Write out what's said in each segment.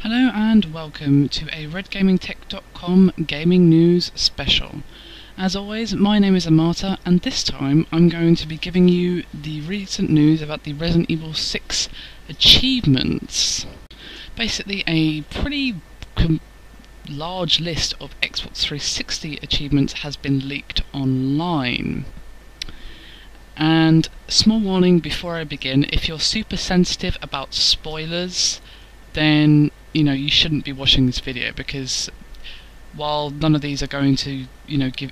Hello and welcome to a redgamingtech.com gaming news special. As always, my name is Amata, and this time I'm going to be giving you the recent news about the Resident Evil 6 achievements. Basically a pretty large list of Xbox 360 achievements has been leaked online. And small warning before I begin, if you're super sensitive about spoilers, then you shouldn't be watching this video, because while none of these are going to give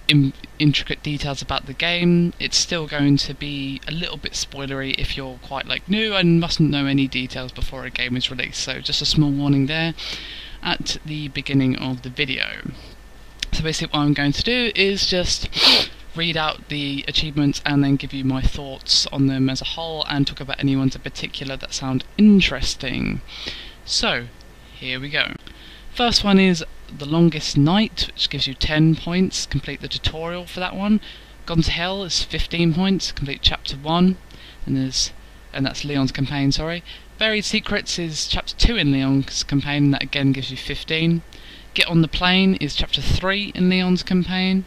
intricate details about the game, it's still going to be a little bit spoilery if you're quite like, no, I mustn't know any details before a game is released. So just a small warning there at the beginning of the video. So basically what I'm going to do is just read out the achievements and then give you my thoughts on them as a whole and talk about any ones in particular that sound interesting. So, here we go. First one is The Longest Night, which gives you 10 points. Complete the tutorial for that one. Gone to Hell is 15 points. Complete Chapter 1. And that's Leon's campaign, sorry. Buried Secrets is Chapter 2 in Leon's campaign, that again gives you 15. Get on the Plane is Chapter 3 in Leon's campaign,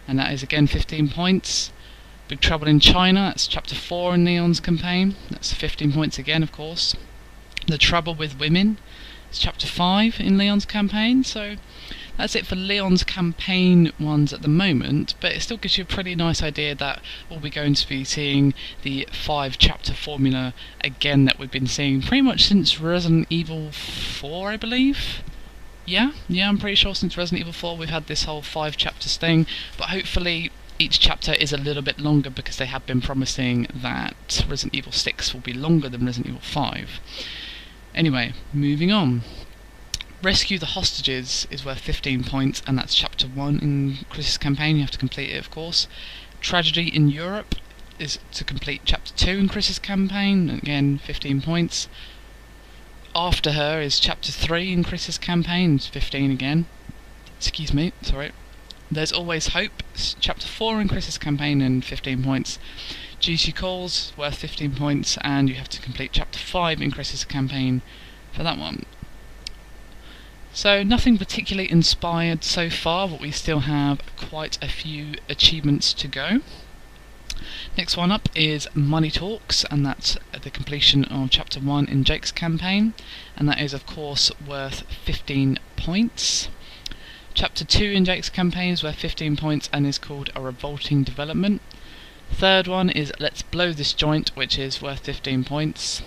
and that is again 15 points. Big Trouble in China, that's Chapter 4 in Leon's campaign. That's 15 points again, of course. The Trouble with Women is Chapter 5 in Leon's campaign, so that's it for Leon's campaign ones at the moment, but it still gives you a pretty nice idea that we'll be going to be seeing the 5-chapter formula again that we've been seeing pretty much since Resident Evil 4, I believe. Yeah, I'm pretty sure since Resident Evil 4 we've had this whole 5 chapters thing, but hopefully each chapter is a little bit longer, because they have been promising that Resident Evil 6 will be longer than Resident Evil 5. Anyway, moving on. Rescue the Hostages is worth 15 points, and that's Chapter 1 in Chris's campaign. You have to complete it, of course. Tragedy in Europe is to complete Chapter 2 in Chris's campaign, again 15 points. After Her is Chapter 3 in Chris's campaign, it's 15 again. Excuse me, sorry. There's Always Hope, Chapter 4 in Chris's campaign, and 15 points. Duty Calls, worth 15 points, and you have to complete Chapter 5 in Chris's campaign for that one. So nothing particularly inspired so far, but we still have quite a few achievements to go. Next one up is Money Talks, and that's the completion of Chapter 1 in Jake's campaign, and that is of course worth 15 points. Chapter 2 in Jake's campaign is worth 15 points and is called A Revolting Development. Third one is Let's Blow This Joint, which is worth 15 points.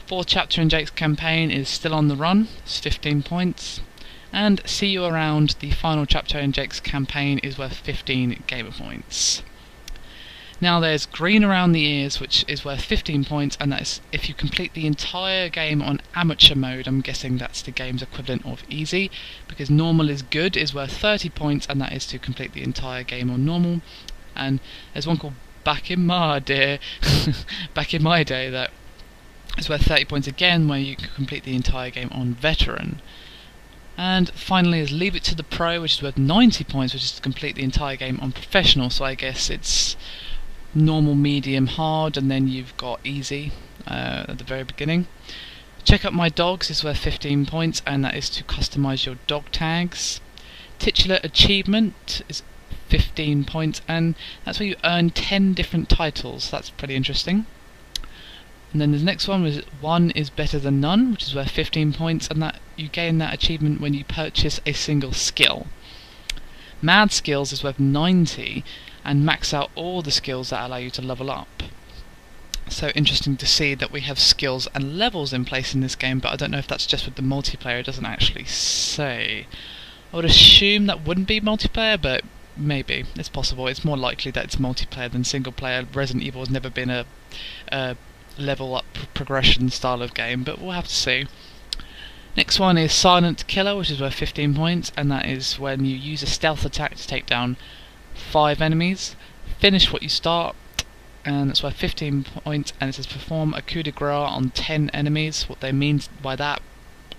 Fourth chapter in Jake's campaign is Still on the Run, it's 15 points. And See You Around, the final chapter in Jake's campaign, is worth 15 gamer points. Now there's Green Around the Ears, which is worth 15 points, and that is if you complete the entire game on amateur mode. I'm guessing that's the game's equivalent of easy, because normal is good is worth 30 points, and that is to complete the entire game on normal. And there's one called Back in My Day, that is worth 30 points again, where you can complete the entire game on veteran. And finally is Leave It to the Pro, which is worth 90 points, which is to complete the entire game on professional. So I guess it's normal, medium, hard, and then you've got easy at the very beginning. Check Out My Dogs is worth 15 points, and that is to customize your dog tags. Titular Achievement is 15 points, and that's where you earn 10 different titles. That's pretty interesting. And then the next one was One is Better Than None, which is worth 15 points, and that you gain that achievement when you purchase a single skill. Mad Skills is worth 90, and max out all the skills that allow you to level up. So interesting to see that we have skills and levels in place in this game, but I don't know if that's just with the multiplayer. It doesn't actually say. I would assume that wouldn't be multiplayer, but maybe. It's possible. It's more likely that it's multiplayer than single player. Resident Evil has never been a level up progression style of game, but we'll have to see. Next one is Silent Killer, which is worth 15 points, and that is when you use a stealth attack to take down 5 enemies. Finish what you start, and that's worth 15 points, and it says perform a coup de grace on 10 enemies. What they mean by that,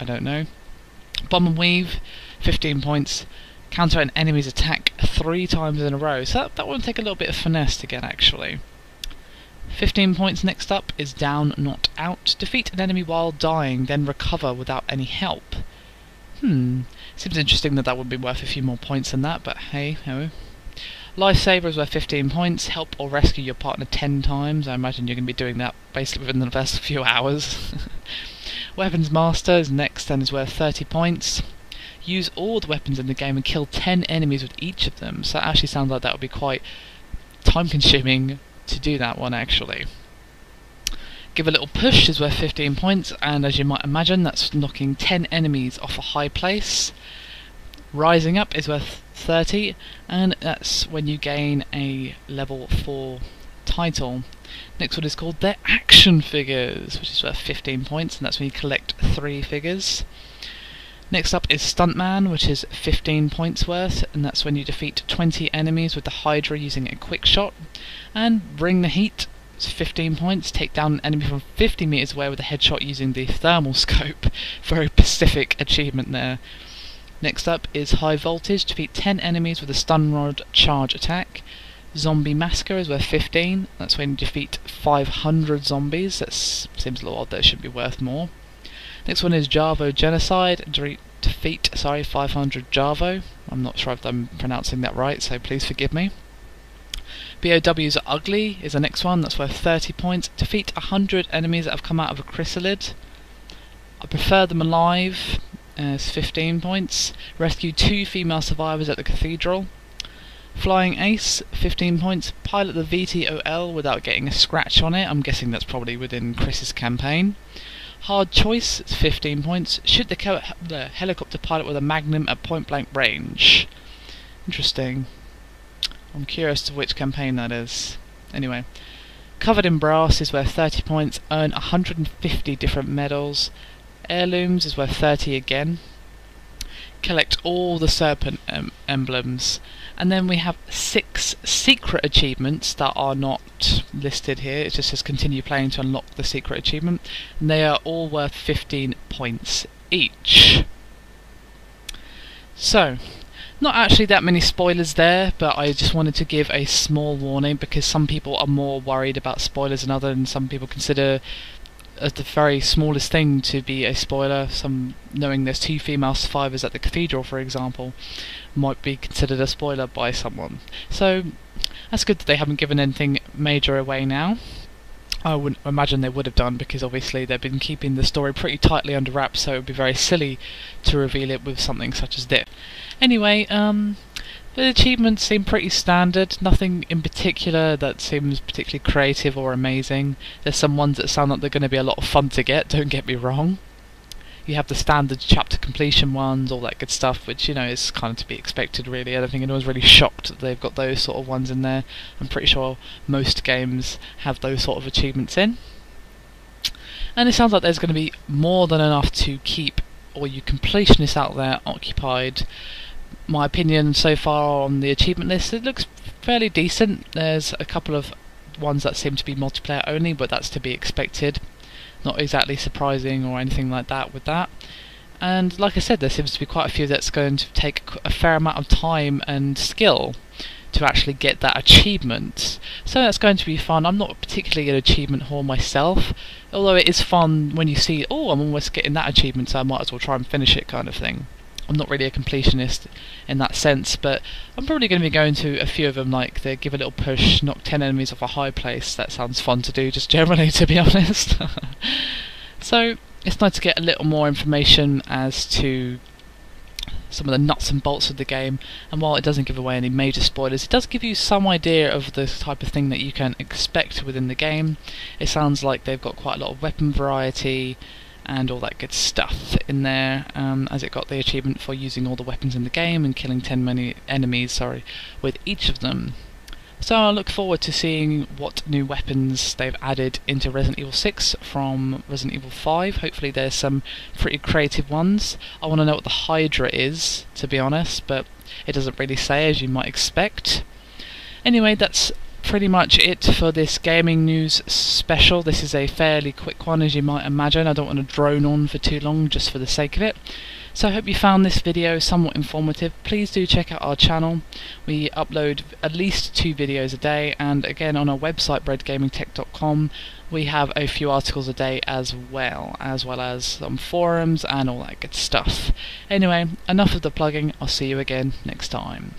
I don't know. Bomb and Weave, 15 points. Counter an enemy's attack 3 times in a row, so that will take a little bit of finesse to get actually. 15 points next up is Down Not Out. Defeat an enemy while dying, then recover without any help. Seems interesting that would be worth a few more points than that, but hey, ho. Lifesaver is worth 15 points. Help or rescue your partner 10 times. I imagine you're going to be doing that basically within the first few hours. Weapons Master is next and is worth 30 points. Use all the weapons in the game and kill 10 enemies with each of them. So that actually sounds like that would be quite time consuming to do that one actually. Give a Little Push is worth 15 points, and as you might imagine that's knocking 10 enemies off a high place. Rising Up is worth 30, and that's when you gain a level 4 title. Next one is called their Action Figures, which is worth 15 points, and that's when you collect 3 figures. Next up is Stuntman, which is 15 points worth, and that's when you defeat 20 enemies with the Hydra using a quick shot. And Bring the Heat, it's 15 points, take down an enemy from 50 meters away with a headshot using the thermal scope. Very specific achievement there. Next up is High Voltage, defeat 10 enemies with a stun rod charge attack. Zombie Massacre is worth 15, that's when you defeat 500 zombies. That seems a little odd, that should be worth more. Next one is Javo Genocide, defeat 500 Javo. I'm not sure if I'm pronouncing that right, so please forgive me. BOWs Are Ugly is the next one, that's worth 30 points. Defeat 100 enemies that have come out of a chrysalid. I Prefer Them Alive is 15 points. Rescue 2 female survivors at the cathedral. Flying Ace, 15 points. Pilot the VTOL without getting a scratch on it. I'm guessing that's probably within Chris's campaign. Hard Choice, it's 15 points. Shoot the helicopter pilot with a magnum at point blank range. Interesting. I'm curious to which campaign that is. Anyway. Covered in Brass is worth 30 points. Earn 150 different medals. Heirlooms is worth 30 again. Collect all the serpent emblems. And then we have 6 secret achievements that are not listed here. It just says continue playing to unlock the secret achievement. And they are all worth 15 points each. So, not actually that many spoilers there, but I just wanted to give a small warning because some people are more worried about spoilers than others, and some people consider as the very smallest thing to be a spoiler. Some knowing there's 2 female survivors at the cathedral, for example, might be considered a spoiler by someone. So that's good that they haven't given anything major away now. I wouldn't imagine they would have done, because obviously they've been keeping the story pretty tightly under wraps, so it would be very silly to reveal it with something such as this. Anyway, the achievements seem pretty standard, nothing in particular that seems particularly creative or amazing. There's some ones that sound like they're going to be a lot of fun to get, don't get me wrong. You have the standard chapter completion ones, all that good stuff, which, you know, is kind of to be expected really. I don't think anyone's really shocked that they've got those sort of ones in there. I'm pretty sure most games have those sort of achievements in. And it sounds like there's going to be more than enough to keep all you completionists out there occupied. My opinion so far on the achievement list, it looks fairly decent. There's a couple of ones that seem to be multiplayer only, but that's to be expected. Not exactly surprising or anything like that with that. And like I said, there seems to be quite a few that's going to take a fair amount of time and skill to actually get that achievement. So that's going to be fun. I'm not particularly an achievement whore myself, although it is fun when you see, oh, I'm almost getting that achievement, so I might as well try and finish it kind of thing. I'm not really a completionist in that sense, but I'm probably going to be going to a few of them, like the Give a Little Push, knock 10 enemies off a high place. That sounds fun to do, just generally, to be honest. So it's nice to get a little more information as to some of the nuts and bolts of the game, and while it doesn't give away any major spoilers, it does give you some idea of the type of thing that you can expect within the game. It sounds like they've got quite a lot of weapon variety and all that good stuff in there, as it got the achievement for using all the weapons in the game and killing 10 enemies with each of them. So I look forward to seeing what new weapons they've added into Resident Evil 6 from Resident Evil 5. Hopefully there's some pretty creative ones. I want to know what the Hydra is, to be honest, but it doesn't really say, as you might expect. Anyway, that's pretty much it for this gaming news special. This is a fairly quick one, as you might imagine. I don't want to drone on for too long just for the sake of it. So I hope you found this video somewhat informative. Please do check out our channel. We upload at least 2 videos a day, and again on our website breadgamingtech.com we have a few articles a day as well as some forums and all that good stuff. Anyway, enough of the plugging. I'll see you again next time.